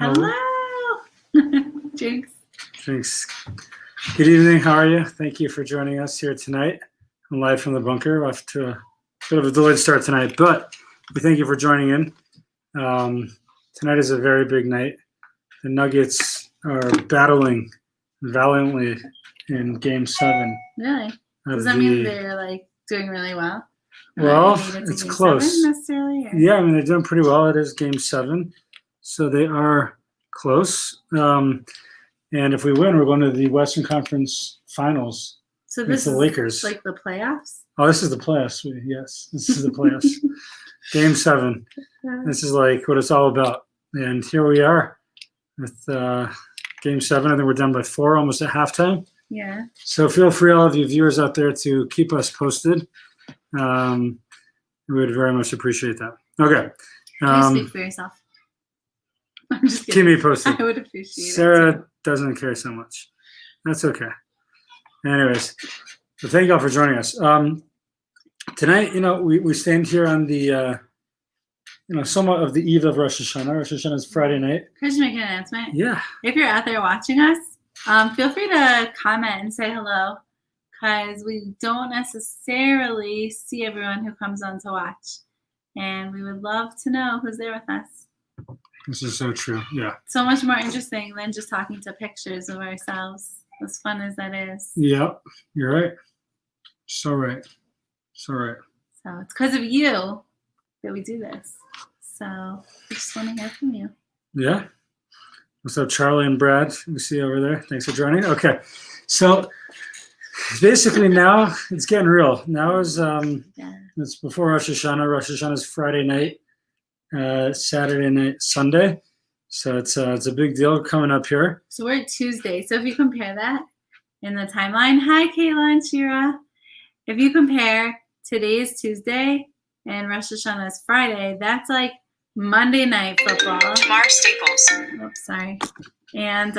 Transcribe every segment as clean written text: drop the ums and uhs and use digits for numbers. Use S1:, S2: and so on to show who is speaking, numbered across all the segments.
S1: Hello. Jinx.
S2: Thanks. Good evening. How are you? Thank you for joining us here tonight. I'm live from the bunker. We're off to a bit of a delayed start tonight, but we thank you for joining in. Tonight is a very big night. The Nuggets are battling valiantly in Game 7.
S1: Really? Does that mean they're like doing really well?
S2: Well, it's close.
S1: Necessarily? Or?
S2: Yeah, I mean, they're doing pretty well. It is Game 7, so they are close. And if we win, we're going to the Western Conference Finals.
S1: So this
S2: the
S1: is
S2: Lakers.
S1: Like the playoffs?
S2: Oh, this is the playoffs. Yes, this is the playoffs. Game 7. This is like what it's all about. And here we are with Game 7. I think we're done by 4, almost at halftime.
S1: Yeah.
S2: So feel free, all of you viewers out there, to keep us posted. We would very much appreciate that. Okay.
S1: Can you speak for yourself? I'm just kidding.
S2: Keep me posted.
S1: I would appreciate it.
S2: Sarah doesn't care so much. That's okay. Anyways, so thank you all for joining us. Tonight, we stand here on the, somewhat of the eve of Rosh Hashana. Rosh Hashana is Friday night.
S1: Could you make an announcement?
S2: Yeah.
S1: If you're out there watching us, feel free to comment and say hello, because we don't necessarily see everyone who comes on to watch. And we would love to know who's there with us.
S2: This is so true. Yeah.
S1: So much more interesting than just talking to pictures of ourselves, as fun as that is.
S2: Yeah, you're right. So right. So right.
S1: So it's because of you that we do this. So we just want to hear from you.
S2: Yeah. What's up, Charlie and Brad? We see you over there. Thanks for joining. Okay. So basically now it's getting real. Now is it's before Rosh Hashana. Rosh Hashana is Friday night, Saturday night, Sunday. So it's a big deal coming up here.
S1: So we're at Tuesday. So if you compare that in the timeline, hi Kayla and Shira. If you compare today's Tuesday and Rosh Hashana is Friday, that's like Monday night football.
S3: Tamar Staples.
S1: Oops, sorry. And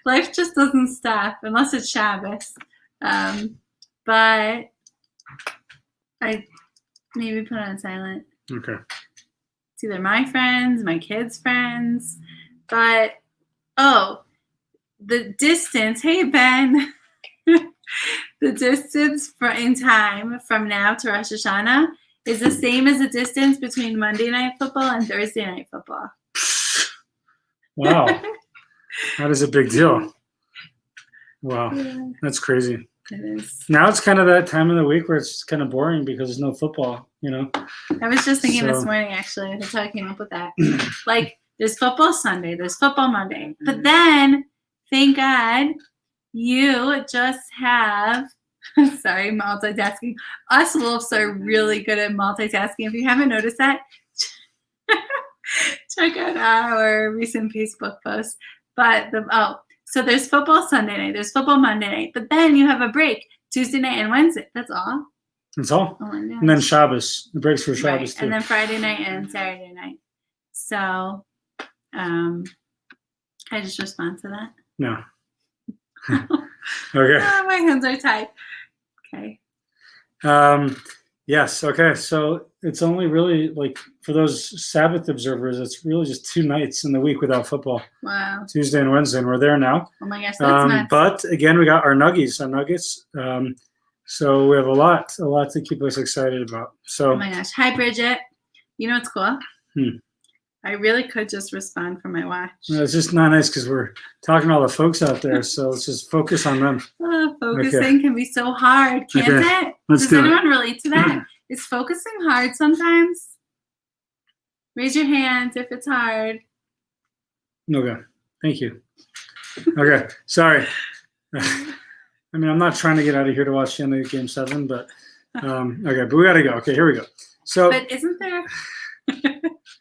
S1: life just doesn't stop unless it's Shabbos. But I maybe put it on silent.
S2: Okay.
S1: It's either my friends, my kids' friends, but the distance. Hey Ben, the distance in time from now to Rosh Hashanah is the same as the distance between Monday night football and Thursday night football.
S2: Wow, that is a big deal. Wow,
S1: Yeah.
S2: That's crazy.
S1: It is.
S2: Now it's kind of that time of the week where it's kind of boring because there's no football,
S1: I was just thinking this morning, actually. That's how I came up with that. Like, there's football Sunday, there's football Monday. But then, thank God, you just have, sorry, multitasking. Us wolves are really good at multitasking. If you haven't noticed that, check out our recent Facebook post. But, so there's football Sunday night, there's football Monday night, but then you have a break Tuesday night and Wednesday. That's all.
S2: That's all.
S1: Oh my gosh.
S2: And then Shabbos. The breaks for Shabbos
S1: Right.
S2: too.
S1: And then Friday night and Saturday night. So, I just respond to that.
S2: No. Okay.
S1: Oh, my hands are tied. Okay.
S2: Yes. Okay. So it's only really like for those Sabbath observers, it's really just 2 nights in the week without football.
S1: Wow.
S2: Tuesday and Wednesday, and we're there now.
S1: Oh my gosh, that's nuts.
S2: But again, we got our Nuggets. So we have a lot to keep us excited about. So.
S1: Oh my gosh. Hi, Bridget. You know what's cool? I really could just respond from my watch.
S2: It's just not nice because we're talking to all the folks out there. So let's just focus on them.
S1: Focusing can be so hard, can't it?
S2: Does
S1: anyone relate to that? Is focusing hard sometimes? Raise your hands if it's hard.
S2: Okay. Thank you. Okay. Sorry. I mean, I'm not trying to get out of here to watch the end of Game 7, but okay. But we got to go. Okay, here we go. So.
S1: But isn't there?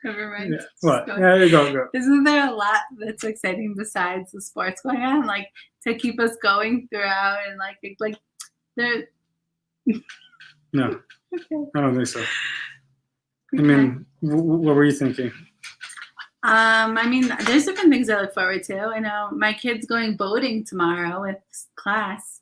S1: Never mind.
S2: Yeah, what? Yeah, you go.
S1: Isn't there a lot that's exciting besides the sports going on, like to keep us going throughout and like there?
S2: No.
S1: Okay.
S2: I don't think so. I mean, what were you thinking?
S1: I mean, there's different things I look forward to. I know my kid's going boating tomorrow with class.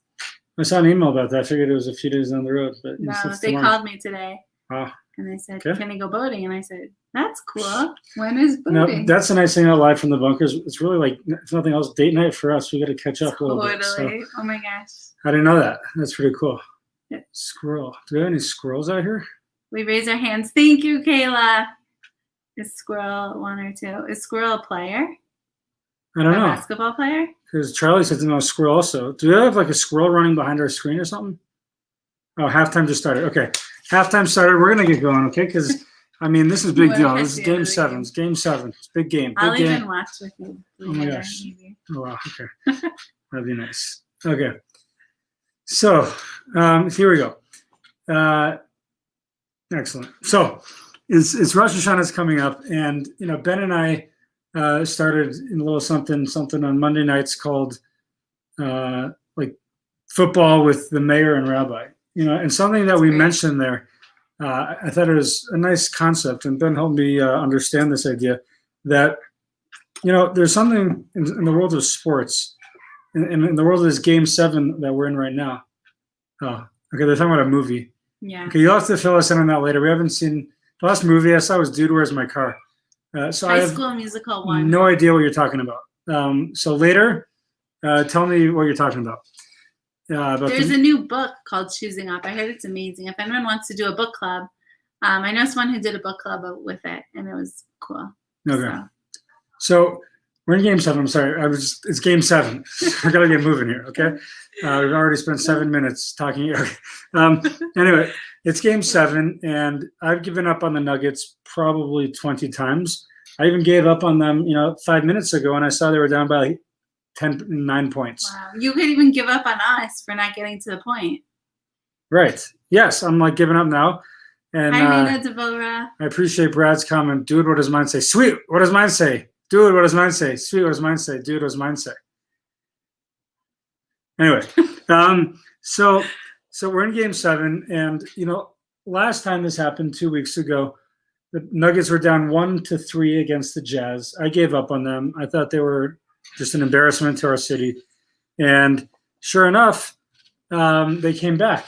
S2: I saw an email about that. I figured it was a few days down the road, but
S1: No, they called me today.
S2: Oh.
S1: And they said,
S2: Okay.
S1: can I go boating? And I said, that's cool. When is
S2: Now,
S1: boating?
S2: that's a nice thing about Live from the Bunkers. It's really like, if nothing else, date night for us. We got to catch up a little bit. So
S1: Totally. Oh my gosh.
S2: I didn't know that. That's pretty cool.
S1: Yeah.
S2: Squirrel. Do we have any squirrels out here?
S1: We raise our hands. Thank you, Kayla. Is Squirrel one or two? Is Squirrel a player?
S2: I don't know.
S1: A basketball player?
S2: Because Charlie said to know squirrel also. Do we have like a squirrel running behind our screen or something? Oh, halftime just started. Okay. Halftime started. We're going to get going, okay? Because, I mean, this is a big
S1: We're
S2: deal.
S1: at
S2: This is
S1: the end
S2: game
S1: of the
S2: 7.
S1: game.
S2: It's game 7. It's a big game. Big
S1: I'll
S2: game.
S1: even watch with you.
S2: Oh my
S1: later,
S2: gosh.
S1: maybe.
S2: Oh, wow. Okay. That'd be nice. Okay. So, here we go. Excellent. So, it's Rosh Hashana's coming up, and Ben and I started in a little something on Monday nights called like football with the mayor and rabbi. And something that we mentioned there, I thought it was a nice concept, and Ben helped me understand this idea that there's something in the world of sports, in the world of this game 7 that we're in right now. Oh, okay. They're talking about a movie.
S1: Yeah.
S2: Okay, you'll have to fill us in on that later. We haven't seen the last movie I saw was Dude, Where's My Car? So I
S1: High
S2: have
S1: School Musical 1.
S2: no idea what you're talking about. So later, tell me what you're talking about.
S1: There's a new book called Choosing Up. I heard it's amazing. If anyone wants to do a book club, I know someone who did a book club with it, and it was cool.
S2: Okay. So we're in game 7. I'm sorry. It's game 7. I gotta get moving here. Okay. We've already spent 7 minutes talking. Anyway, it's game 7, and I've given up on the Nuggets probably 20 times. I even gave up on them, 5 minutes ago, and I saw they were down by 9 points.
S1: Wow. You could even give up on us for not getting to the point.
S2: Right. Yes, I'm like giving up now. And
S1: Hi, Nina Devora.
S2: I appreciate Brad's comment. Dude, what does mine say? Sweet. What does mine say? Dude, what does mine say? Sweet, what does mine say? Dude, what does mine say? Anyway, so we're in game 7, and last time this happened 2 weeks ago, the Nuggets were down 1-3 against the Jazz. I gave up on them. I thought they were just an embarrassment to our city, and sure enough, they came back.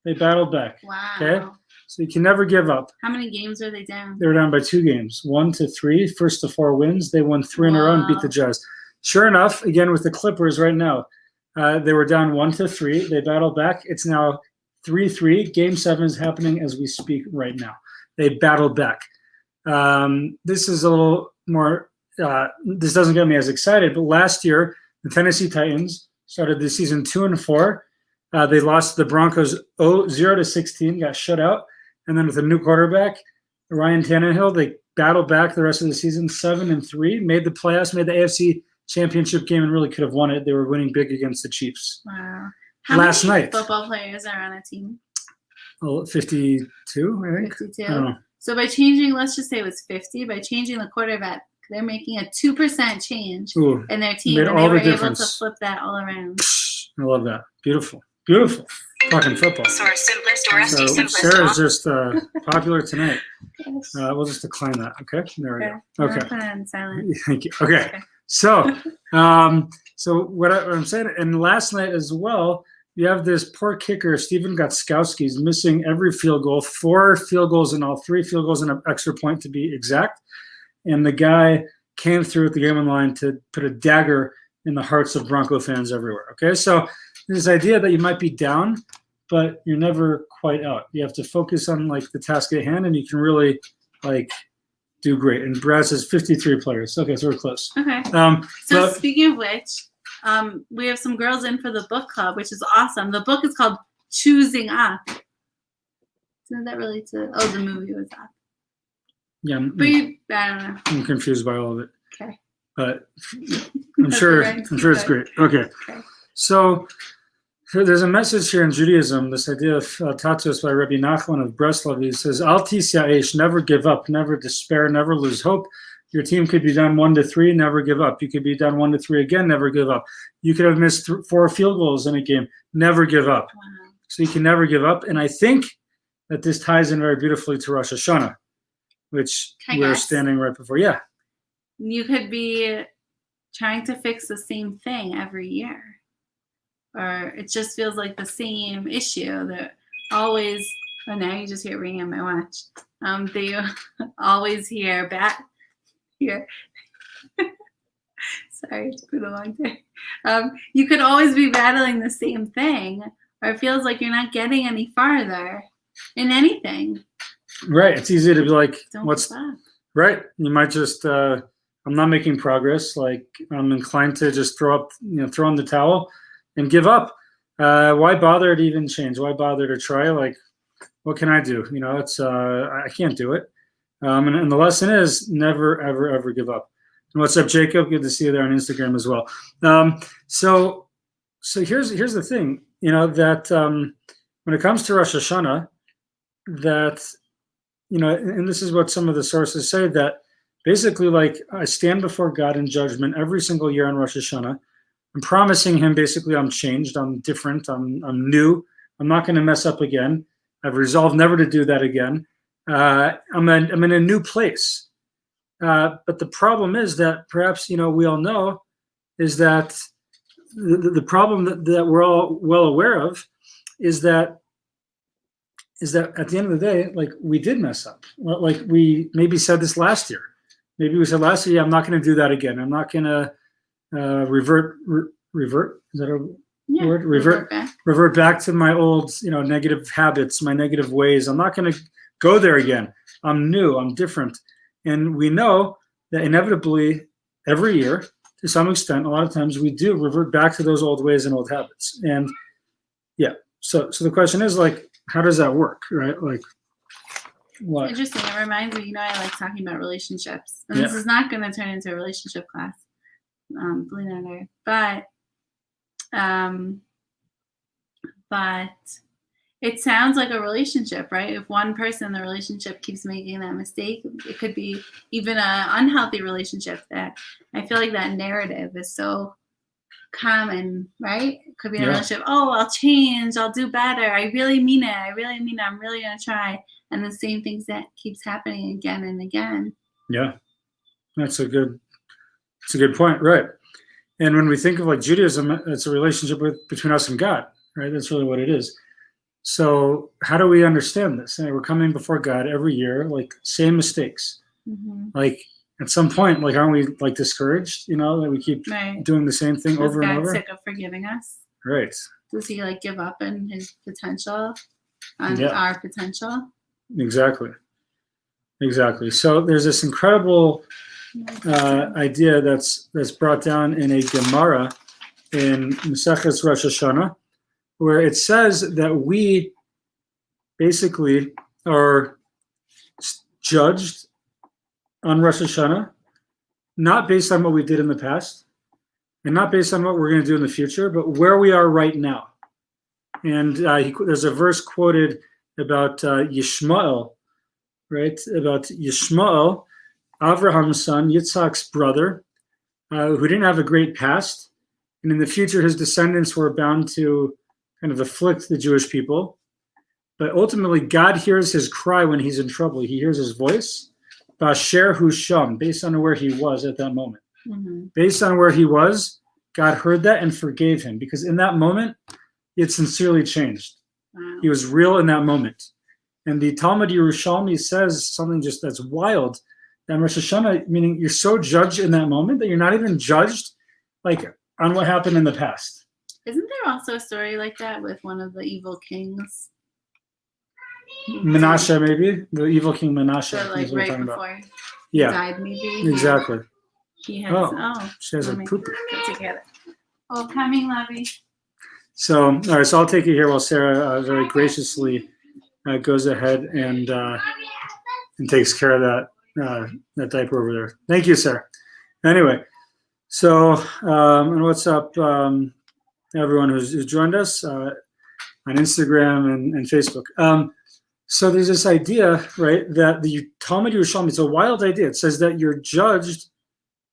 S2: They battled back.
S1: Wow.
S2: Okay, so you can never give up.
S1: How many games are they down?
S2: They were down by 2 games, 1-3, first to 4 wins. They won 3 in a row and beat the Jazz. Sure enough, again with the Clippers right now, they were down 1-3. They battled back. It's now 3-3. Game 7 is happening as we speak right now. They battled back. This is a little more. This doesn't get me as excited, but last year the Tennessee Titans started the season 2-4. They lost to the Broncos 0-16, got shut out, and then with a new quarterback, Ryan Tannehill, they battled back the rest of the season 7-3, made the playoffs, made the AFC Championship game, and really could have won it. They were winning big against the Chiefs.
S1: Wow. How
S2: last
S1: many
S2: night.
S1: Football players are on a team?
S2: 52, I think.
S1: 52.
S2: I don't know.
S1: So by changing, let's just say it was 50. By changing the quarterback, they're making a 2% change in their team,
S2: made
S1: and
S2: all
S1: they were
S2: the
S1: able to
S2: difference.
S1: flip that all around.
S2: I love that. Beautiful. Beautiful. Talking football.
S3: Source simplest or
S2: So
S3: simplest.
S2: Sarah's just popular tonight. We'll just decline that. Okay. There we go. Okay.
S1: Put it on silent.
S2: Thank you. Okay. So, so what I'm saying, and last night as well, you have this poor kicker, Steven Gostkowski's missing every field goal, 4 field goals in all, 3 field goals and an extra point to be exact. And the guy came through at the game on line to put a dagger in the hearts of Bronco fans everywhere. Okay. So this idea that you might be down, but you're never quite out. You have to focus on like the task at hand, and you can really like do great. And Brad says 53 players. Okay, so we're close.
S1: Okay. So speaking of which, we have some girls in for the book club, which is awesome. The book is called Choosing Up. Isn't that really the movie was up.
S2: Yeah,
S1: I don't know.
S2: I'm confused by all of it.
S1: Okay.
S2: But I'm sure it's great. Okay. So there's a message here in Judaism, this idea of taught to us by Rabbi Nachman of Breslov. He says, Al tis ya'ish, never give up, never despair, never lose hope. Your team could be down 1-3, never give up. You could be down 1-3 again, never give up. You could have missed 4 field goals in a game, never give up.
S1: Wow.
S2: So you can never give up. And I think that this ties in very beautifully to Rosh Hashana, which we're standing right before. Yeah.
S1: You could be trying to fix the same thing every year. Or it just feels like the same issue that always Oh, now you just hear ringing on my watch. Do you always hear here? Sorry, it's been a long day. You could always be battling the same thing, or it feels like you're not getting any farther in anything.
S2: Right. It's easy to be like,
S1: Don't
S2: what's
S1: give up.
S2: right? You might just, I'm not making progress. Like I'm inclined to just throw in the towel and give up. Why bother to even change? Why bother to try? Like, what can I do? It's, I can't do it. And the lesson is never, ever, ever give up. And what's up, Jacob? Good to see you there on Instagram as well. So here's the thing, that when it comes to Rosh Hashanah, that, and this is what some of the sources say, that basically, like, I stand before God in judgment every single year on Rosh Hashanah. I'm promising him basically I'm changed, I'm different, I'm new, I'm not going to mess up again. I've resolved never to do that again. I'm in a new place. But the problem is that perhaps, we all know is that the problem that we're all well aware of is that at the end of the day, like, we did mess up. Like we maybe said this last year. Maybe we said last year, I'm not going to do that again. I'm not going to revert. Is that a word? Revert back to my old, negative habits, my negative ways. I'm not going to go there again. I'm new. I'm different. And we know that inevitably every year, to some extent, a lot of times we do revert back to those old ways and old habits. And yeah, so the question is, like, how does that work, right? Like, what?
S1: Interesting. It reminds me, I like talking about relationships. And this is not going to turn into a relationship class, believe it or not. But it sounds like a relationship, right? If one person in the relationship keeps making that mistake, it could be even an unhealthy relationship. That I feel like that narrative is so common, right? It could be a relationship. Oh, I'll change. I'll do better. I really mean it. I'm really going to try. And the same things that keeps happening again and again. Yeah,
S2: that's a good point, right? And when we think of like Judaism, it's a relationship between us and God, right? That's really what it is. So how do we understand this? We're coming before God every year, like same mistakes. Mm-hmm. Like at some point, like, aren't we like discouraged, that we keep doing the same thing over and over?
S1: Sick of forgiving us?
S2: Right.
S1: Does he like give up on his potential, on our potential?
S2: Exactly. So there's this incredible idea that's brought down in a Gemara in Maseches Rosh Hashana, where it says that we basically are judged on Rosh Hashanah, not based on what we did in the past, and not based on what we're going to do in the future, but where we are right now. And there's a verse quoted about Yishmael, right? About Yishmael, Abraham's son, Yitzhak's brother, who didn't have a great past. And in the future, his descendants were bound to kind of afflict the Jewish people. But ultimately, God hears his cry when he's in trouble. He hears his voice, Basher Husham, based on where he was at that moment. Mm-hmm. Based on where he was, God heard that and forgave him, because in that moment, it sincerely changed. Wow. He was real in that moment. And the Talmud Yerushalmi says something just that's wild. That Rosh Hashanah, meaning you're so judged in that moment that you're not even judged like on what happened in the past.
S1: Isn't there also a story like that with one of the evil kings?
S2: Menashe, maybe? The evil king Menashe.
S1: So, like right before he died, maybe?
S2: Exactly.
S1: He has,
S2: she has a poop.
S1: Together. Oh, coming, Lovey.
S2: So, all right, so I'll take it here while Sarah very graciously goes ahead and takes care of that diaper over there. Thank you, Sarah. Anyway, so, and what's up, everyone who's joined us on Instagram and Facebook. So there's this idea, right, that the Talmud Yerushalmi, it's a wild idea. It says that you're judged,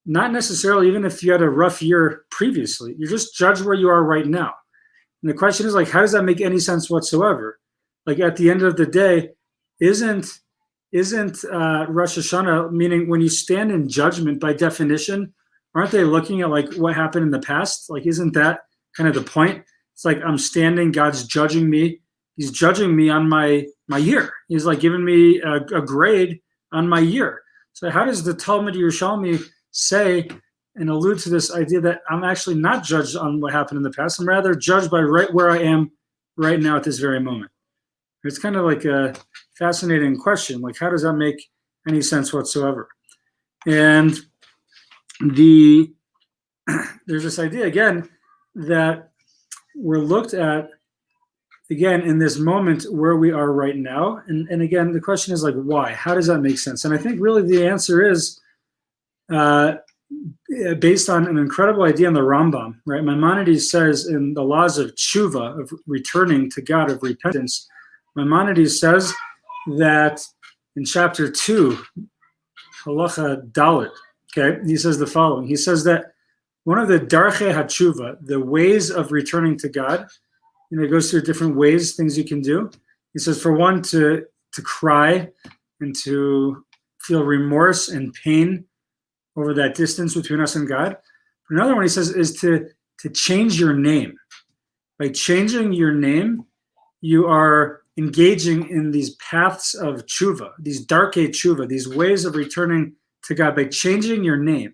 S2: not necessarily even if you had a rough year previously. You're just judged where you are right now. And the question is, like, how does that make any sense whatsoever? Like, at the end of the day, isn't Rosh Hashanah, meaning when you stand in judgment, by definition, aren't they looking at like what happened in the past? Like, isn't that kind of the point? It's like I'm standing, God's judging me. He's judging me on my my year. He's like giving me a grade on my year. So how does the Talmud Yerushalmi say and allude to this idea that I'm actually not judged on what happened in the past? I'm rather judged by right where I am right now at this very moment. It's kind of like a fascinating question. Like, how does that make any sense whatsoever? And there's this idea again that we're looked at again in this moment where we are right now. And again, the question is like, why? How does that make sense? And I think really the answer is based on an incredible idea in the Rambam, right? Maimonides says in the laws of tshuva, of returning to God, of repentance, Maimonides says that in chapter 2, halacha dalet, okay, he says the following. He says that one of the darchei hatshuva, the ways of returning to God, it goes through different ways, things you can do. He says, for one, to cry and to feel remorse and pain over that distance between us and God. Another one, he says, is to change your name. By changing your name, you are engaging in these paths of tshuva, these darkei tshuva, these ways of returning to God by changing your name.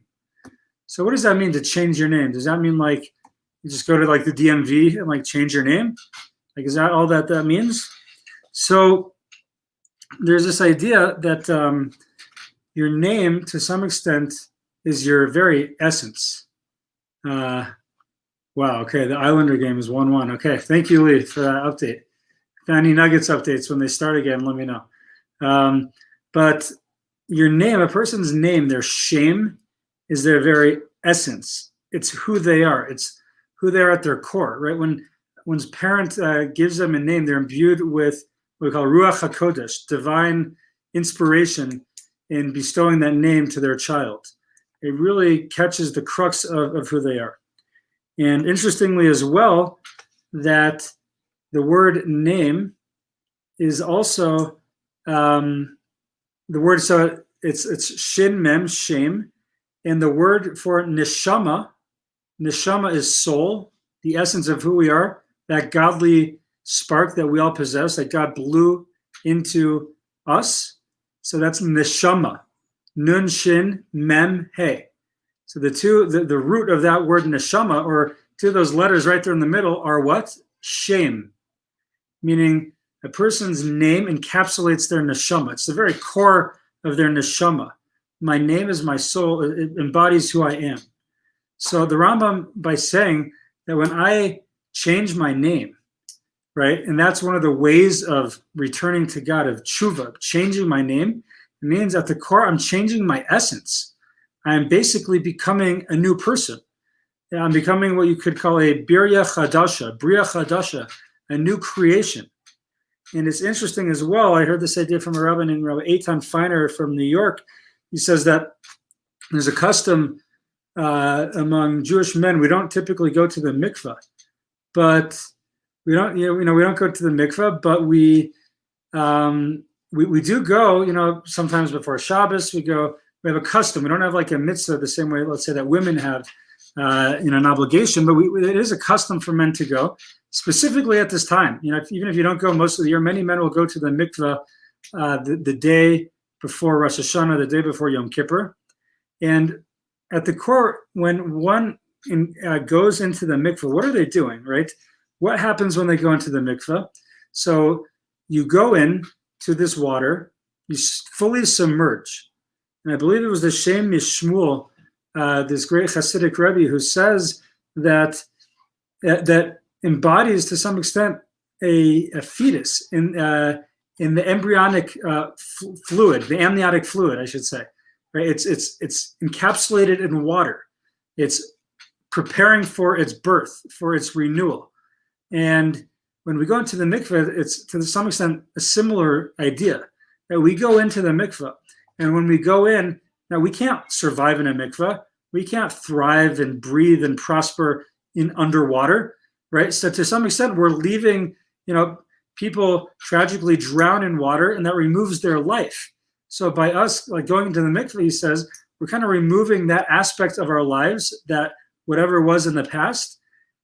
S2: So what does that mean, to change your name? Does that mean like you just go to like the DMV and like change your name? Like, is that all that means? So there's this idea that your name, to some extent, is your very essence. Wow, okay, the Islander game is 1-1. Okay, thank you, Lee, for that update. If any Nuggets updates when they start again, let me know. But your name, a person's name, their shame, is their very essence. It's who they are. It's who they are at their core, right? When one's parent gives them a name, they're imbued with what we call Ruach HaKodesh, divine inspiration in bestowing that name to their child. It really catches the crux of who they are. And interestingly as well, that the word name is also the word, so it's shin mem, shame, and the word for neshama is soul, the essence of who we are, that godly spark that we all possess, that God blew into us. So that's neshama, nun shin mem he. So the root of that word neshama, or two of those letters right there in the middle, are what? Shame, meaning a person's name encapsulates their neshama. It's the very core of their neshama. My name is my soul. It embodies who I am. So the Rambam, by saying that when I change my name, right, and that's one of the ways of returning to God, of tshuva, changing my name, it means at the core I'm changing my essence. I'm basically becoming a new person. I'm becoming what you could call a bria chadasha, a new creation. And it's interesting as well, I heard this idea from a rabbi named Rabbi Eitan Feiner from New York. He says that there's a custom among Jewish men. We don't typically go to the mikveh, but we don't go to the mikveh, but we do go, sometimes before Shabbos, we have a custom. We don't have like a mitzvah the same way, let's say, that women have, an obligation, but it is a custom for men to go, specifically at this time. Even if you don't go most of the year, many men will go to the mikveh the day before Rosh Hashana, the day before Yom Kippur. And at the core, when one goes into the mikveh, what are they doing, right? What happens when they go into the mikveh? So you go in to this water, you fully submerge. And I believe it was the Shem Mishmuel, this great Hasidic Rebbe, who says that embodies to some extent a fetus in the embryonic fluid, the amniotic fluid, I should say. Right? It's encapsulated in water. It's preparing for its birth, for its renewal. And when we go into the mikveh, it's to some extent a similar idea. That we go into the mikveh, and when we go in, now we can't survive in a mikveh. We can't thrive and breathe and prosper in underwater, right? So to some extent, we're leaving, people tragically drown in water, and that removes their life. So by us like going into the mikveh, he says, we're kind of removing that aspect of our lives, that whatever was in the past.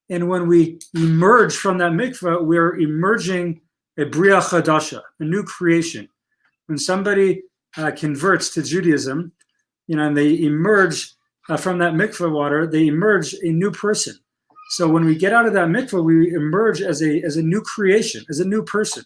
S2: And when we emerge from that mikveh, we're emerging a bria chadasha, a new creation. When somebody converts to Judaism, and they emerge from that mikveh water, they emerge a new person. So when we get out of that mikveh, we emerge as a new creation, as a new person.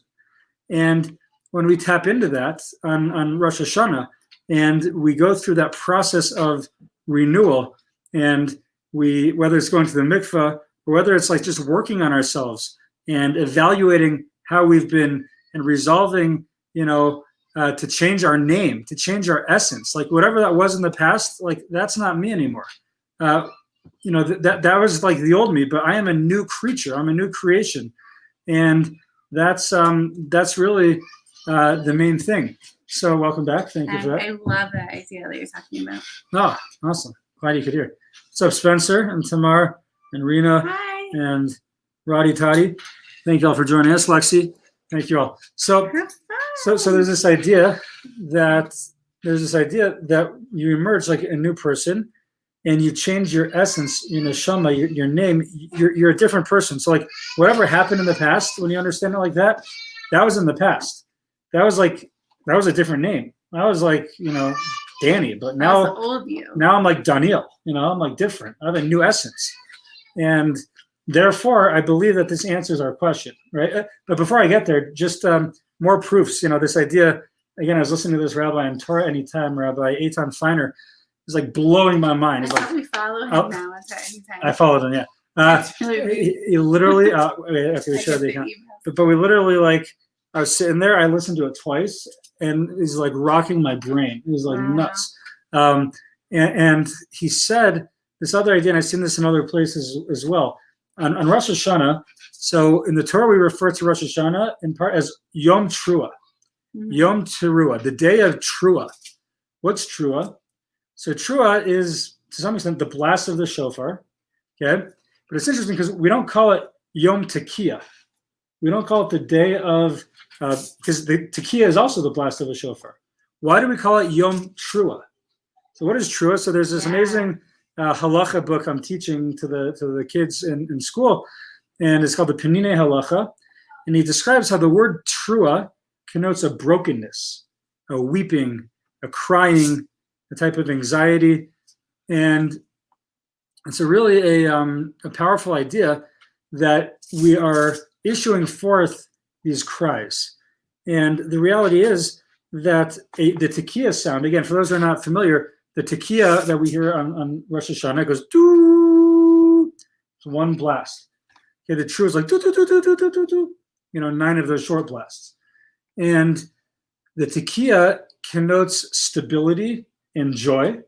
S2: And when we tap into that on Rosh Hashana, and we go through that process of renewal, and whether it's going to the mikveh or whether it's like just working on ourselves and evaluating how we've been and resolving, to change our name, to change our essence, like whatever that was in the past, like that's not me anymore. That was like the old me, but I am a new creature. I'm a new creation, and that's really the main thing. So welcome back. Thank you for that.
S1: I love that idea that you're talking about.
S2: Oh, awesome. Glad you could hear. What's up, Spencer and Tamar and Rena?
S1: Hi.
S2: And Roddy Toddy? Thank you all for joining us. Lexi, thank you all. So there's this idea that you emerge like a new person, and you change your essence, neshama, your name. You're a different person. So like whatever happened in the past, when you understand it like that, that was in the past. That was a different name. I was like, Danny, but now
S1: That's the old you.
S2: Now I'm like Daniel. I'm like different. I have a new essence, and therefore I believe that this answers our question, right? But before I get there, just more proofs. This idea. Again, I was listening to this rabbi in Torah Anytime, Rabbi Eitan Feiner. It's like blowing my mind. He's like,
S1: we follow him now on Torah Anytime.
S2: I followed him, yeah. He literally. After we showed the account, but we literally I was sitting there. I listened to it twice, and he's like rocking my brain. It was like nuts. And he said this other idea, and I've seen this in other places as well. On Rosh Hashana, so in the Torah we refer to Rosh Hashana in part as Yom Teruah. Mm-hmm. Yom Teruah, the day of Teruah. What's Teruah? So Teruah is, to some extent, the blast of the shofar. Okay? But it's interesting because we don't call it Yom Tekiah. We don't call it the day of, because the Tekiah is also the blast of a shofar. Why do we call it Yom Teruah? So what is Teruah? So there's this amazing halacha book I'm teaching to the kids in school, and it's called the Penine Halacha, and he describes how the word Teruah connotes a brokenness, a weeping, a crying, a type of anxiety, and it's really a powerful idea that we are issuing forth these cries. And the reality is that the tekiah sound, again, for those who are not familiar, the tekiah that we hear on Rosh Hashana goes doo. It's one blast. Okay, the true is like doo doo doo doo doo doo doo. 9 of those short blasts. And the tekiah connotes stability and joy,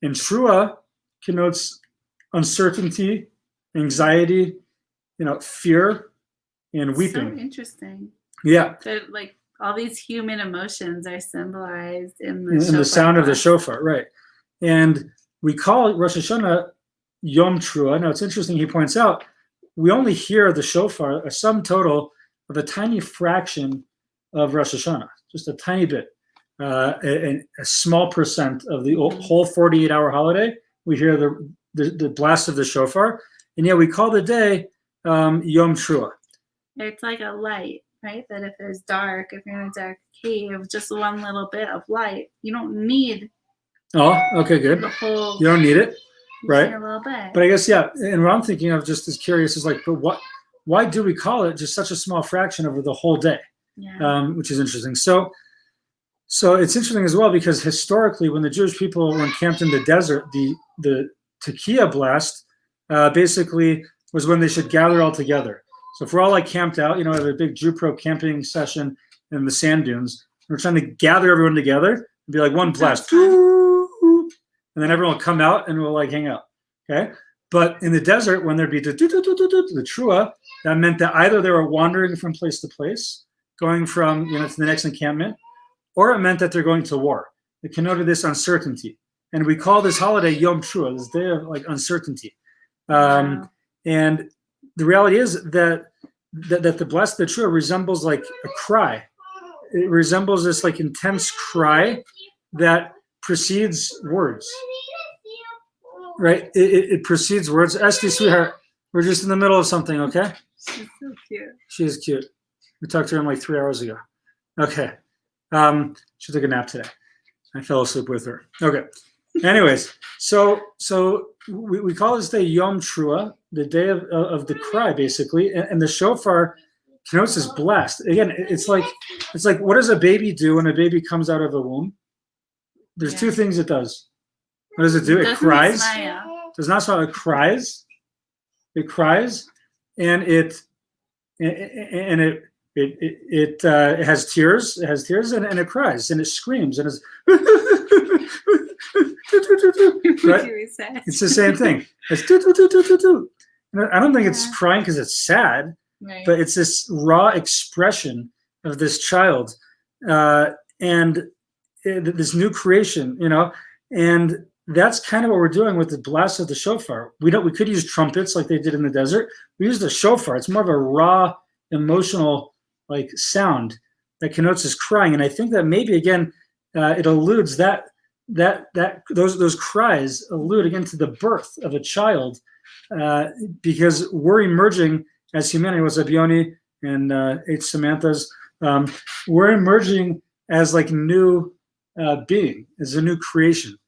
S2: and Teruah connotes uncertainty, anxiety, fear, and weeping.
S1: So interesting.
S2: Yeah.
S1: So all these human emotions are symbolized in
S2: the sound of the shofar, right? And we call Rosh Hashana Yom Teruah. Now it's interesting. He points out we only hear the shofar, a sum total of a tiny fraction of Rosh Hashana, just a tiny bit, a small percent of the whole 48-hour holiday. We hear the blast of the shofar, and yet we call the day Yom Teruah.
S1: It's like a light, right? That if it's dark, if you're in a dark cave, just one little bit of light, you don't need.
S2: Oh, okay, good.
S1: The whole.
S2: You don't need it, right?
S1: A little bit.
S2: But I guess and what I'm thinking of just as curious is but why do we call it just such a small fraction over the whole day?
S1: Yeah.
S2: Which is interesting. So it's interesting as well because historically, when the Jewish people were encamped in the desert, the tekiah blast basically was when they should gather all together. So if we're all camped out, have a big Jew Pro camping session in the sand dunes, we're trying to gather everyone together and be like one blast, and then everyone will come out and we'll hang out. Okay. But in the desert, when there'd be the Teruah, that meant that either they were wandering from place to place, going from to the next encampment, or it meant that they're going to war. It connoted this uncertainty, and we call this holiday Yom Teruah, this day of uncertainty.
S1: Wow.
S2: And the reality is that the blessed Teruah resembles a cry. It resembles this intense cry that precedes words. Right? It precedes words. Esty, sweetheart, we're just in the middle of something, okay?
S1: She's so cute.
S2: She is cute. We talked to him like 3 hours ago. Okay. She took a nap today. I fell asleep with her. Okay. Anyways, so we call this day Yom Trua, the day of the cry, basically, and the shofar connotes this blast. Again, it's like what does a baby do when a baby comes out of a womb? There's two things it does. What does it do? It cries. Does not smile. It cries. It cries, and it has tears. It has tears, and it cries, and it screams, and it's right? It's the same thing. It's I don't think it's crying because it's sad, right. But it's this raw expression of this child and this new creation, and that's kind of what we're doing with the blast of the shofar. We could use trumpets like they did in the desert. We use the shofar. It's more of a raw, emotional like sound that connotes this crying, and I think that maybe again it alludes that those cries allude again to the birth of a child, because we're emerging as humanity. What's up, Yoni and H. Samantha's? We're emerging as like new being, as a new creation.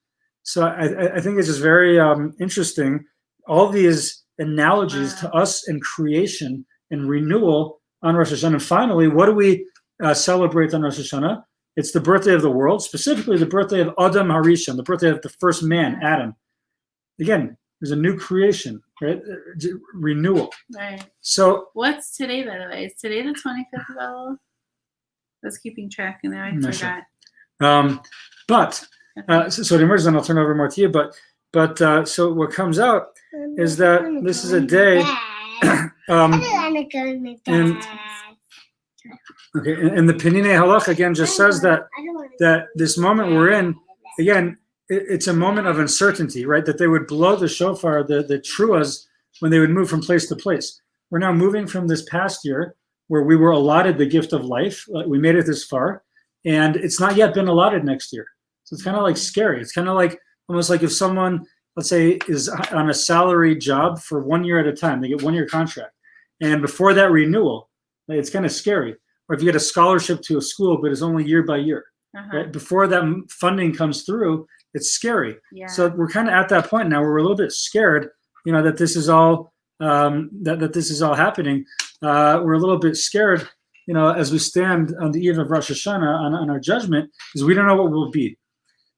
S2: So I think it's just very interesting. All these analogies to us and creation and renewal on Rosh Hashana. And finally, what do we celebrate on Rosh Hashana? It's the birthday of the world, specifically the birthday of Adam Harishon, the birthday of the first man, Adam. Again, there's a new creation, right? Renewal. Right. So
S1: what's today, by the way? Is today the 25th of Elul? I was keeping track and then I forgot.
S2: So the emergence, and I'll turn over more to you. But so what comes out is that this is a day. And the Penine Halach again just says that this moment we're in, again, it's a moment of uncertainty, right? That they would blow the shofar, the truas, when they would move from place to place. We're now moving from this past year where we were allotted the gift of life. We made it this far, and it's not yet been allotted next year. So it's kind of like scary. It's kind of like almost like if someone, let's say, is on a salary job for 1 year at a time, they get 1 year contract. And before that renewal, it's kind of scary. Or if you get a scholarship to a school, but it's only year by year. Right? Before that funding comes through, it's scary. Yeah. So we're kind of at that point now where we're a little bit scared, that this is all that this is all happening. We're a little bit scared, as we stand on the eve of Rosh Hashana on our judgment, because we don't know what will be.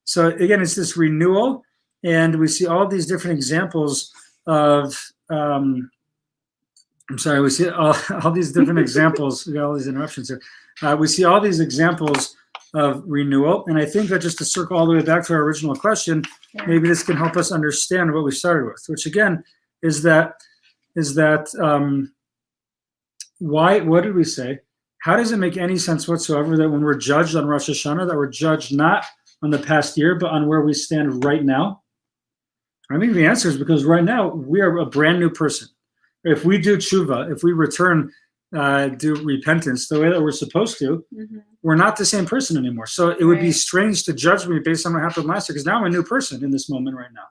S2: So again, it's this renewal, and we see all these different examples of. We see all these different examples. We got all these interruptions here. We see all these examples of renewal, and I think that just to circle all the way back to our original question, maybe this can help us understand what we started with, which again is that why? What did we say? How does it make any sense whatsoever that when we're judged on Rosh Hashana, that we're judged not on the past year, but on where we stand right now? I think the answer is because right now we are a brand new person. If we do tshuva, if we return, do repentance the way that we're supposed to, we're not the same person anymore. So it would be strange to judge me based on what happened last year, because now I'm a new person in this moment right now.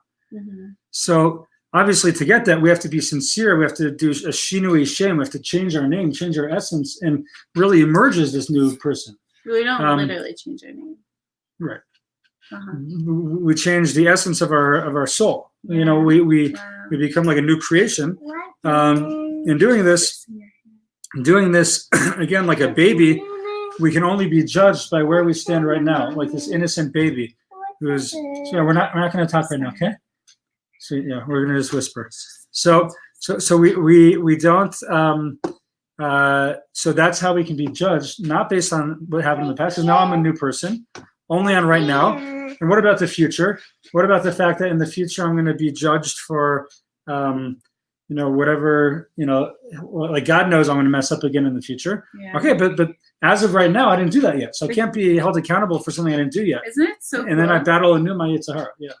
S2: So obviously to get that, we have to be sincere. We have to do a shinui shem. We have to change our name, change our essence, and really emerge as this new person.
S1: We don't literally change our name.
S2: Right. We change the essence of our soul. We become like a new creation. In doing this again, like a baby, we can only be judged by where we stand right now, like this innocent baby who's. So we're not going to talk right now, okay? So we're going to just whisper. So we don't. So that's how we can be judged, not based on what happened in the past. Because now I'm a new person, only on right now. And what about the future? What about the fact that in the future I'm going to be judged for, whatever, like God knows I'm going to mess up again in the future. Yeah. Okay, but as of right now, I didn't do that yet. So I can't be held accountable for something I didn't do yet.
S1: Isn't it so cool?
S2: And then I battle anew my Yetzer Hara. Yeah.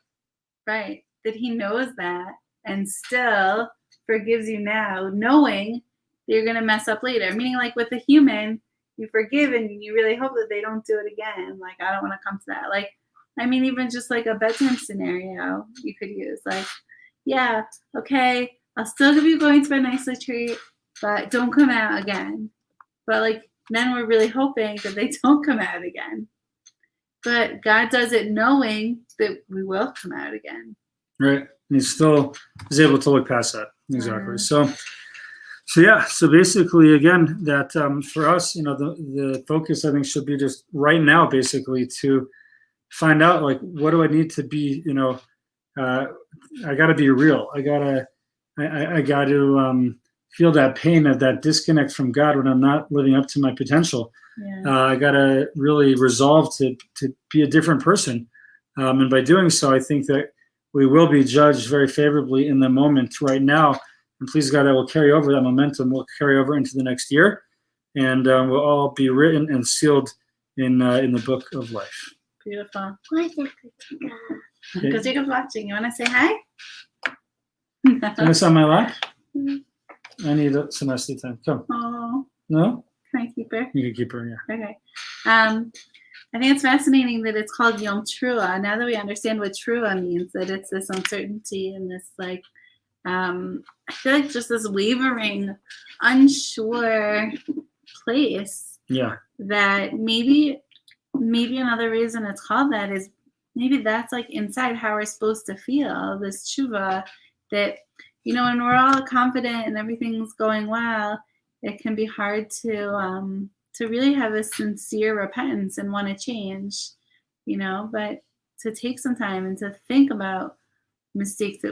S1: Right. That he knows that and still forgives you now, knowing that you're going to mess up later. Meaning like with a human, you forgive and you really hope that they don't do it again. Like, I don't want to come to that. Like, I mean, even just like a bedtime scenario you could use. Like, yeah, okay, I'll still give you going to bed nicely treat, but don't come out again. But like, then we're really hoping that they don't come out again. But God does it knowing that we will come out again.
S2: Right. And he still is able to look past that. Exactly. So basically, again, that for us, the focus, I think, should be just right now, basically, to find out, like, what do I need to be, I got to be real. I got to feel that pain of that disconnect from God when I'm not living up to my potential.
S1: Yeah.
S2: I got to really resolve to be a different person. And by doing so, I think that we will be judged very favorably in the moment right now. And please God, that will carry over, that momentum will carry over into the next year. And we'll all be written and sealed in the book of life.
S1: Beautiful.
S2: Okay.
S1: Because Jacob's watching. You want to say hi?
S2: Can I sit on my lap? I need some SD time. Come.
S1: Oh.
S2: No?
S1: Can I keep her?
S2: You can keep her, yeah.
S1: Okay. I think it's fascinating that it's called Yom Teruah. Now that we understand what Teruah means, that it's this uncertainty and this, like, I feel like just this wavering, unsure place.
S2: Yeah.
S1: That maybe another reason it's called that is maybe that's like inside how we're supposed to feel, this tshuva, that, when we're all confident and everything's going well, it can be hard to really have a sincere repentance and want to change, but to take some time and to think about mistakes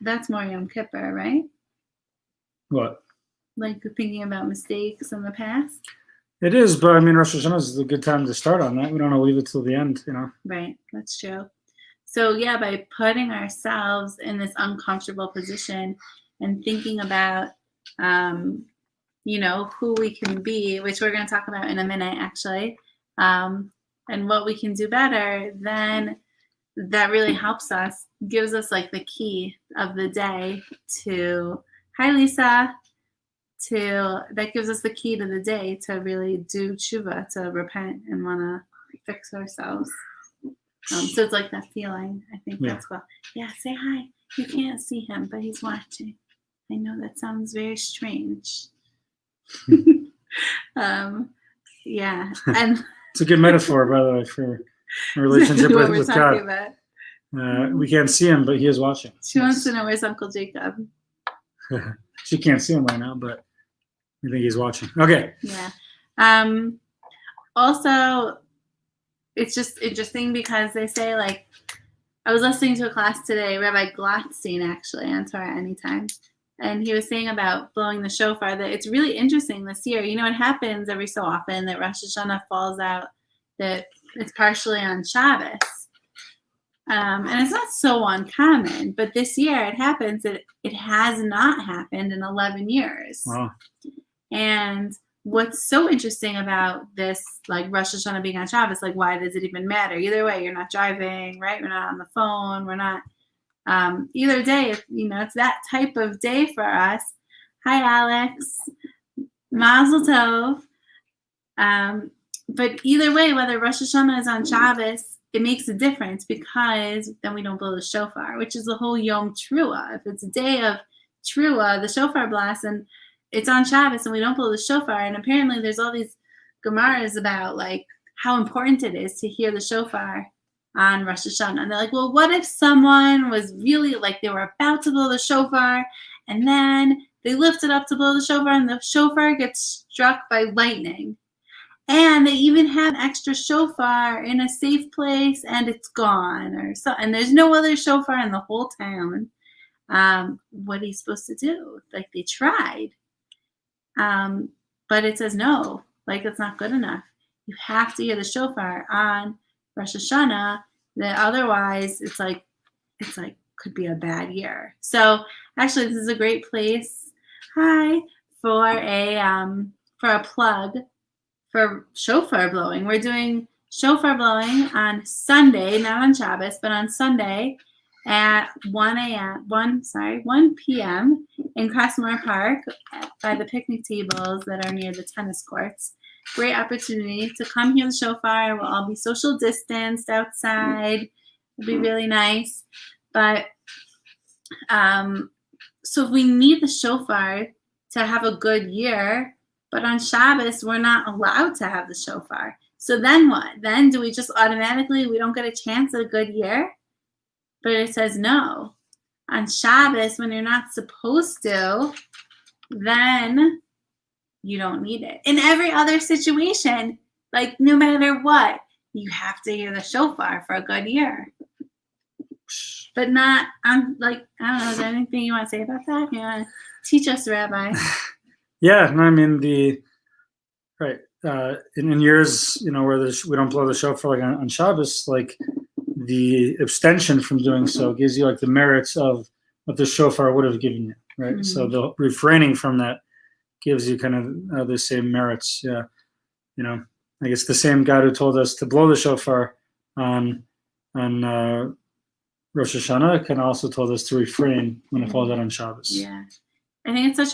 S1: that's more Yom Kippur, right?
S2: What?
S1: Like thinking about mistakes in the past?
S2: It is, but I mean, Rosh Hashana is a good time to start on that. We don't want to leave it till the end,
S1: Right, that's true. So yeah, by putting ourselves in this uncomfortable position and thinking about, who we can be, which we're going to talk about in a minute, actually, and what we can do better, then that really helps us, gives us like the key of the day to, hi Lisa, that gives us the key to the day to really do tshuva, to repent and want to fix ourselves. So it's like that feeling. I think that's what. Yeah, say hi. You can't see him, but he's watching. I know that sounds very strange. Yeah, and
S2: it's a good metaphor, by the way, for a relationship with God. We can't see him, but he is watching.
S1: She wants to know where's Uncle Jacob.
S2: She can't see him right now, but I think he's watching. Okay.
S1: Yeah. Also, it's just interesting because they say, like, I was listening to a class today, Rabbi Glatstein, actually, on Torah Anytime, and he was saying about blowing the shofar, that it's really interesting this year. It happens every so often that Rosh Hashana falls out, that it's partially on Shabbos. And it's not so uncommon, but this year it happens that it has not happened in 11 years.
S2: Wow.
S1: And what's so interesting about this, like Rosh Hashanah being on Shabbos, like, why does it even matter? Either way, you're not driving, right? We're not on the phone. We're not, either day, it's that type of day for us. Hi, Alex. Mazel tov. But either way, whether Rosh Hashanah is on Shabbos, it makes a difference because then we don't blow the shofar, which is the whole Yom Teruah. If it's a day of Teruah, the shofar blast, and it's on Shabbos and we don't blow the shofar, and apparently there's all these Gemaras about, like, how important it is to hear the shofar on Rosh Hashanah. And they're like, well, what if someone was really, like, they were about to blow the shofar, and then they lift it up to blow the shofar, and the shofar gets struck by lightning. And they even have extra shofar in a safe place, and it's gone, or so. And there's no other shofar in the whole town. What are you supposed to do? Like, they tried, but it says no. Like, it's not good enough. You have to hear the shofar on Rosh Hashanah. That otherwise, it's like could be a bad year. So actually, this is a great place. Hi, for a plug for shofar blowing. We're doing shofar blowing on Sunday, not on Shabbos, but on Sunday at 1 p.m. in Crestmore Park by the picnic tables that are near the tennis courts. Great opportunity to come hear the shofar. We'll all be social distanced outside. It'll be really nice. But so if we need the shofar to have a good year, But on Shabbos, we're not allowed to have the shofar. So then what? Then do we just automatically, we don't get a chance at a good year? But it says no. On Shabbos, when you're not supposed to, then you don't need it. In every other situation, like no matter what, you have to hear the shofar for a good year. But not, I'm like, I don't know, is there anything you want to say about that? You want to teach us, Rabbi?
S2: Yeah, no, I mean, in years, where we don't blow the shofar like on Shabbos, like the abstention from doing so gives you like the merits of what the shofar would have given you, right?
S1: Mhm.
S2: So the refraining from that gives you kind of the same merits. Yeah, I guess the same God who told us to blow the shofar on Rosh Hashana can also told us to refrain when it falls out on Shabbos.
S1: Yeah, I think it's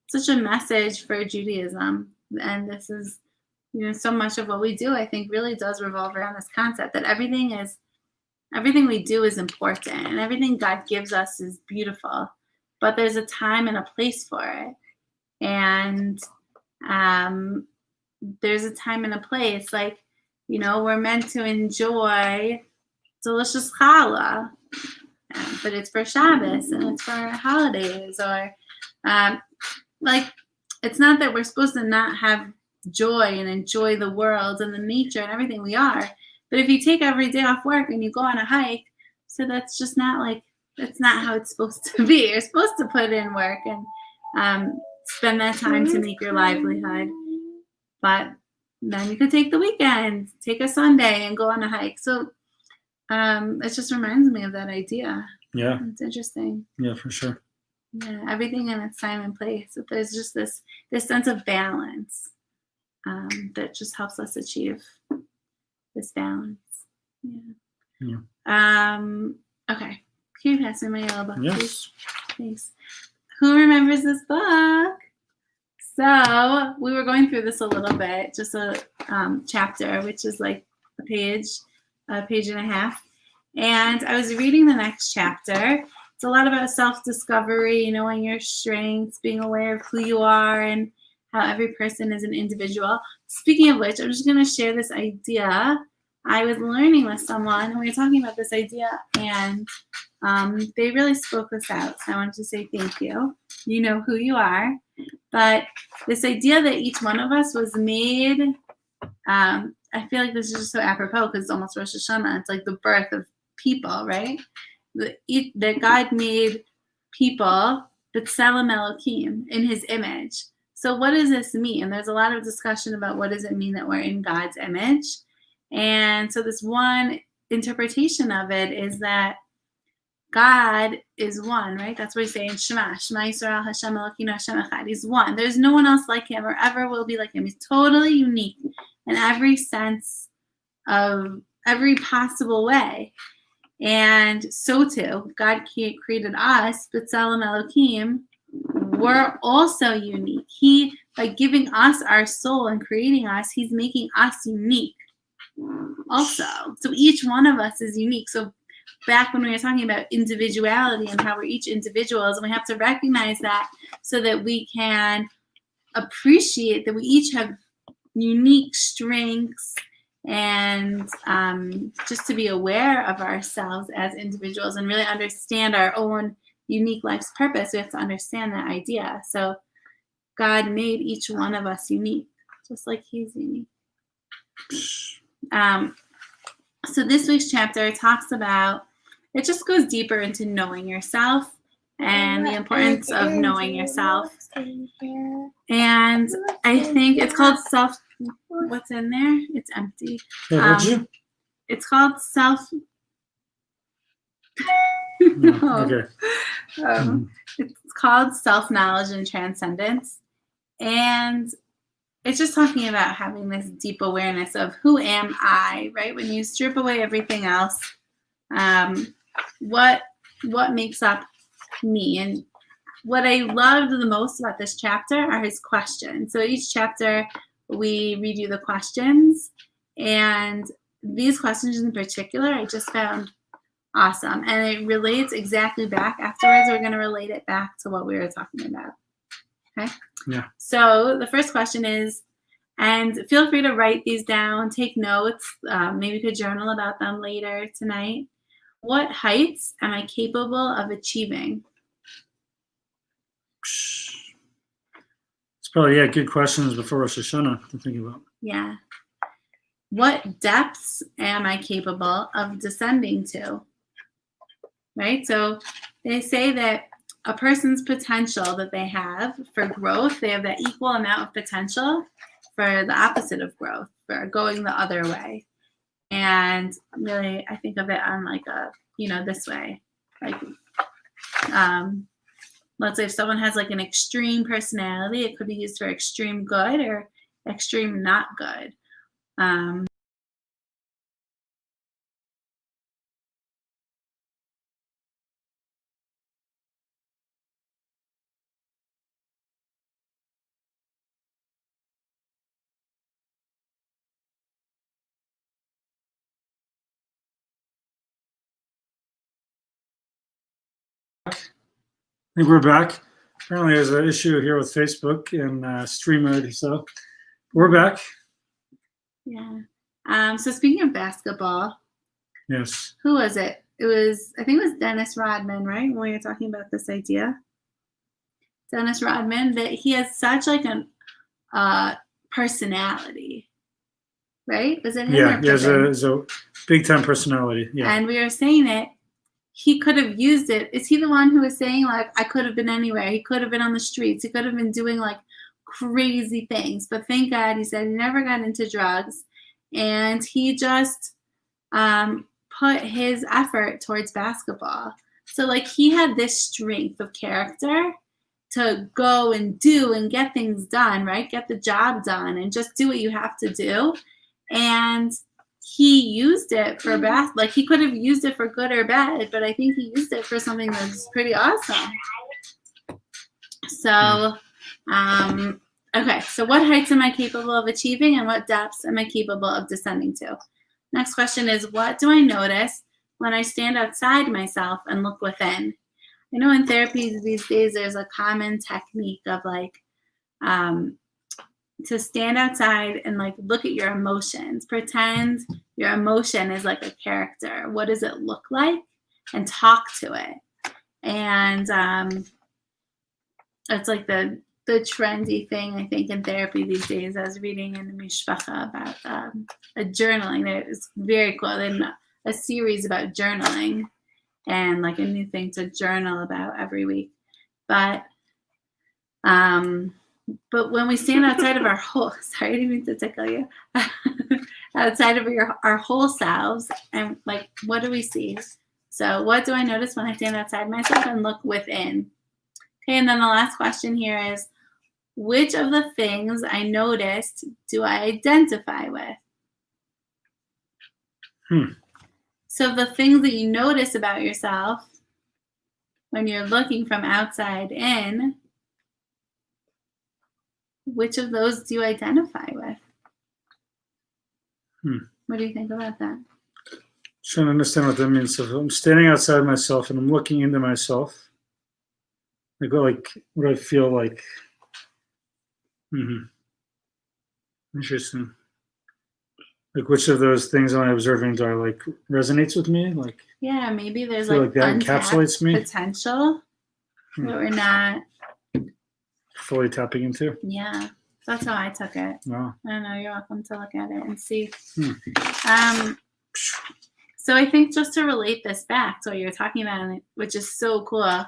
S1: such a message for Judaism, and this is, so much of what we do, I think, really does revolve around this concept that everything we do is important, and everything God gives us is beautiful, but there's a time and a place for it, and there's a time and a place. Like, we're meant to enjoy delicious challah, but it's for Shabbos and it's for holidays, or it's not that we're supposed to not have joy and enjoy the world and the nature and everything we are. But if you take every day off work and you go on a hike, so that's just not that's not how it's supposed to be. You're supposed to put in work and spend that time to make your livelihood. But then you could take the weekend, take a Sunday and go on a hike. So it just reminds me of that idea.
S2: Yeah.
S1: It's interesting.
S2: Yeah, for sure.
S1: Yeah, everything in its time and place. But there's just this sense of balance that just helps us achieve this balance. Yeah. Okay. Can you pass me my yellow book, please? Thanks. Who remembers this book? So we were going through this a little bit, just a chapter, which is like a page and a half. And I was reading the next chapter. It's a lot about self-discovery, knowing your strengths, being aware of who you are, and how every person is an individual. Speaking of which, I'm just going to share this idea. I was learning with someone, and we were talking about this idea, and they really spoke this out. So I wanted to say thank you. You know who you are. But this idea that each one of us was made, I feel like this is just so apropos because it's almost Rosh Hashana. It's like the birth of people, right? That God made people, B'Tselem Elokim, in his image. So what does this mean? And there's a lot of discussion about what does it mean that we're in God's image. And so this one interpretation of it is that God is one, right? That's what we say in Shema. Shema Yisrael, Hashem Elokeinu, Hashem Echad. He's one. There's no one else like him or ever will be like him. He's totally unique in every sense of every possible way. And so too, God created us, B'Tselem Elokim. We're also unique. He, by giving us our soul and creating us, he's making us unique also. So each one of us is unique. So back when we were talking about individuality and how we're each individuals, and we have to recognize that so that we can appreciate that we each have unique strengths, and just to be aware of ourselves as individuals and really understand our own unique life's purpose. We have to understand that idea. So God made each one of us unique, just like he's unique. So this week's chapter talks about, it just goes deeper into knowing yourself and the importance of knowing yourself. And I think it's called what's in there? It's empty. It's called
S2: Okay.
S1: It's called self-knowledge and transcendence. And it's just talking about having this deep awareness of who am I, right? When you strip away everything else, what makes up me? And what I loved the most about this chapter are his questions. So each chapter we read you the questions, and these questions in particular I just found awesome, and it relates exactly back afterwards. We're going to relate it back to what we were talking about. Okay?
S2: Yeah.
S1: So the first question is, and feel free to write these down, take notes. Maybe you could journal about them later tonight. What heights am I capable of achieving?
S2: It's probably, good questions before Rosh Hashana to think about.
S1: Yeah. What depths am I capable of descending to? Right? So they say that a person's potential that they have for growth, they have that equal amount of potential for the opposite of growth, for going the other way. And really, I think of it on like this way. Like, let's say if someone has like an extreme personality, it could be used for extreme good or extreme not good.
S2: I think we're back. Apparently, there's an issue here with Facebook and stream mode, so we're back.
S1: Yeah. So speaking of basketball,
S2: Yes.
S1: who was it? I think it was Dennis Rodman, right? When we were talking about this idea. Dennis Rodman, that he has such like a personality, right? Was it him?
S2: Yeah,
S1: or
S2: he has a big time personality. Yeah.
S1: And we were saying it. He could have used it. Is he the one who was saying like, I could have been anywhere? He could have been on the streets. He could have been doing like crazy things. But thank God, he said he never got into drugs, and he just put his effort towards basketball. So like he had this strength of character to go and do and get things done, right? Get the job done and just do what you have to do. And he used it for like he could have used it for good or bad, but I think he used it for something that's pretty awesome. So, okay. So what heights am I capable of achieving, and what depths am I capable of descending to? Next question is, what do I notice when I stand outside myself and look within? I know in therapy these days there's a common technique of like to stand outside and like look at your emotions. Pretend your emotion is like a character. What does it look like? And talk to it. And it's like the trendy thing, I think, in therapy these days. I was reading in the Mishpacha about a journaling. It's very cool. They have a series about journaling and like a new thing to journal about every week. But when we stand outside of our whole, sorry, I didn't mean to tickle you, outside of our whole selves, and like, what do we see? So what do I notice when I stand outside myself and look within? Okay, and then the last question here is, which of the things I noticed do I identify with? So the things that you notice about yourself when you're looking from outside in, which of those do you identify with? What do you think about that?
S2: Trying to understand what that means. So if I'm standing outside myself and I'm looking into myself, like what do I feel like? Interesting. Like which of those things am I observing do I like resonates with me? Like
S1: yeah, maybe there's
S2: like that encapsulates me.
S1: Potential that we're not
S2: fully tapping into.
S1: Yeah, that's how I took it.
S2: Wow.
S1: I don't know. You're welcome to look at it and see. So I think just to relate this back to what you were talking about, which is so cool,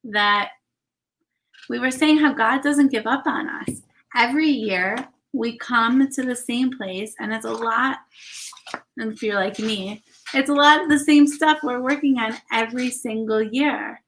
S1: that we were saying how God doesn't give up on us. Every year we come to the same place, and it's a lot, and if you're like me, it's a lot of the same stuff we're working on every single year.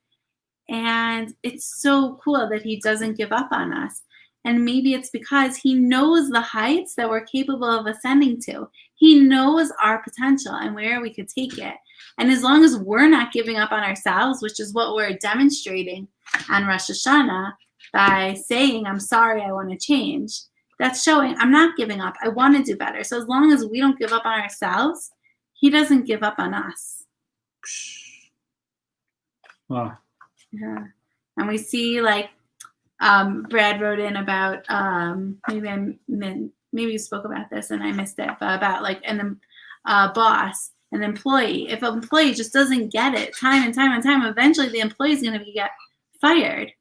S1: And it's so cool that he doesn't give up on us. And maybe it's because he knows the heights that we're capable of ascending to. He knows our potential and where we could take it. And as long as we're not giving up on ourselves, which is what we're demonstrating on Rosh Hashana by saying, I'm sorry, I want to change, that's showing I'm not giving up. I want to do better. So as long as we don't give up on ourselves, he doesn't give up on us.
S2: Wow.
S1: Yeah. And we see like Brad wrote in about maybe you spoke about this and I missed it, but about like an boss, an employee. If an employee just doesn't get it time and time and time, eventually the employee is going to get fired.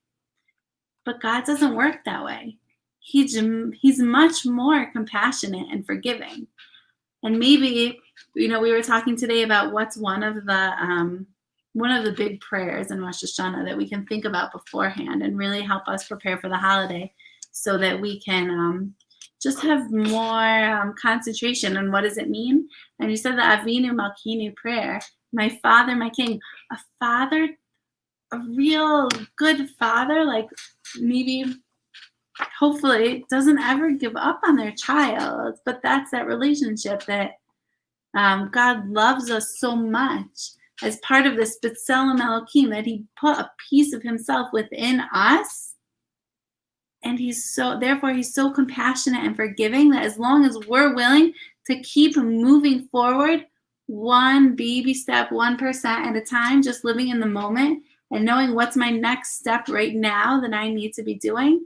S1: But God doesn't work that way. He's much more compassionate and forgiving. And maybe, we were talking today about what's one of the big prayers in Rosh Hashana that we can think about beforehand and really help us prepare for the holiday so that we can just have more concentration on what does it mean. And you said the Avinu Malkinu prayer, my Father, my King, a father, a real good father, like maybe hopefully doesn't ever give up on their child, but that's that relationship that God loves us so much as part of this B'Tselem Elokim, that he put a piece of himself within us, and therefore he's so compassionate and forgiving that as long as we're willing to keep moving forward, one baby step, 1% at a time, just living in the moment and knowing what's my next step right now that I need to be doing,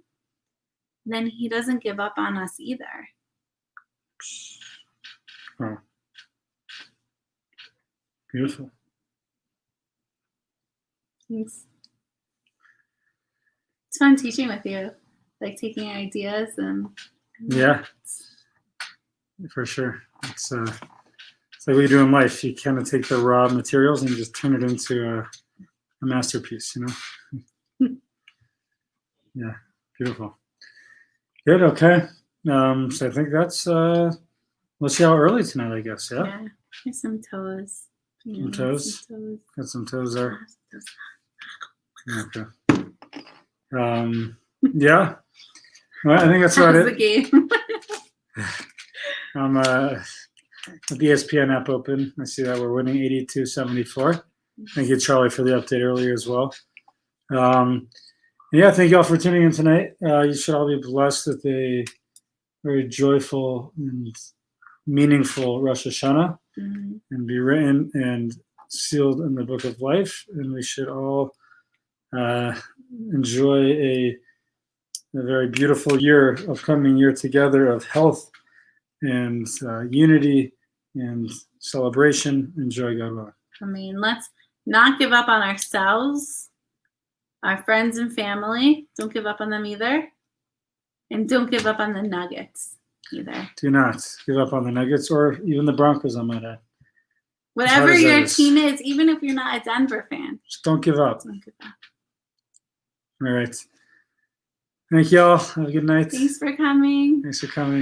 S1: then he doesn't give up on us either.
S2: Wow. Beautiful.
S1: Thanks. It's fun teaching with you, like taking ideas and.
S2: Yeah, for sure. It's like what you do in life. You kind of take the raw materials and you just turn it into a masterpiece, Yeah, beautiful. Good, okay. So I think that's, we'll see how early tonight, I guess, yeah?
S1: Yeah, there's some toes.
S2: Some toes? Got some toes there. Okay. Yeah. Well, I think that's about it.
S1: The game.
S2: With the ESPN app open, I see that we're winning 82-74. Thank you, Charlie, for the update earlier as well. Yeah, thank you all for tuning in tonight. You should all be blessed with a very joyful and meaningful Rosh Hashana, and be written and sealed in the book of life. And we should all enjoy a very beautiful upcoming year together of health and unity and celebration. Enjoy, God willing.
S1: I mean, let's not give up on ourselves, our friends and family. Don't give up on them either. And don't give up on the Nuggets either.
S2: Do not give up on the Nuggets or even the Broncos, I might add.
S1: Whatever your team is, even if you're not a Denver fan.
S2: Just don't give up.
S1: Don't give up.
S2: All right. Thank you all. Have a good night.
S1: Thanks for coming.
S2: Thanks for coming.